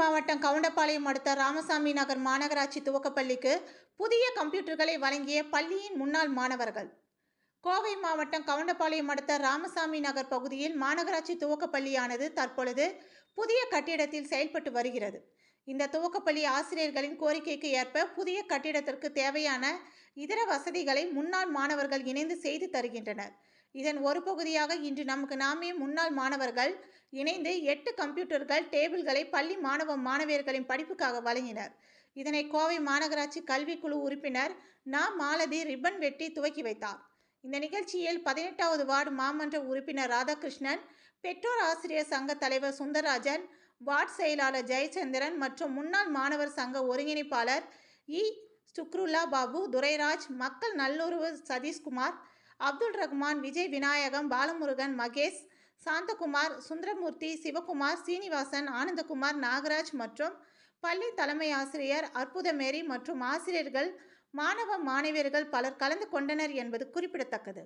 மாவட்டம் கவுண்டபாளையம் அடுத்த ராமசாமி நகர் மாநகராட்சி துவக்கப்பள்ளிக்கு புதிய கம்ப்யூட்டர்களை வழங்கிய பள்ளியின் முன்னாள் மாணவர்கள். கோவை மாவட்டம் கவுண்டபாளையம் அடுத்த ராமசாமி நகர் பகுதியில் மாநகராட்சி துவக்கப்பள்ளியானது தற்பொழுது புதிய கட்டிடத்தில் செயல்பட்டு வருகிறது. இந்த துவக்கப்பள்ளி ஆசிரியர்களின் கோரிக்கைக்கு ஏற்ப புதிய கட்டிடத்திற்கு தேவையான இதர வசதிகளை முன்னாள் மாணவர்கள் இணைந்து செய்து தருகின்றனர். இதன் ஒரு பகுதியாக இன்று நமக்கு நாமே முன்னாள் மாணவர்கள் இணைந்து 8 கம்ப்யூட்டர்கள், டேபிள்களை பள்ளி மாணவியர்களின் படிப்புக்காக வழங்கினர். இதனை கோவை மாநகராட்சி கல்விக்குழு உறுப்பினர் மாலதி ரிப்பன் வெட்டி துவக்கி வைத்தார். இந்த நிகழ்ச்சியில் 18வது வார்டு மாமன்ற உறுப்பினர் ராதாகிருஷ்ணன், பெற்றோர் ஆசிரியர் சங்க தலைவர் சுந்தரராஜன், வார்டு செயலாளர் ஜெயச்சந்திரன் மற்றும் முன்னாள் மாணவர் சங்க ஒருங்கிணைப்பாளர் சுக்ருல்லா பாபு, துரைராஜ், மக்கள் நல்லுறவு சதீஷ்குமார், அப்துல் ரஹ்மான், விஜய் விநாயகம், பாலமுருகன், மகேஷ், சாந்தகுமார், சுந்தரமூர்த்தி, சிவகுமார், சீனிவாசன், ஆனந்தகுமார், நாகராஜ் மற்றும் பள்ளி தலைமை ஆசிரியர் அற்புதமேரி மற்றும் ஆசிரியர்கள், மாணவியர்கள் பலர் கலந்து கொண்டனர் என்பது குறிப்பிடத்தக்கது.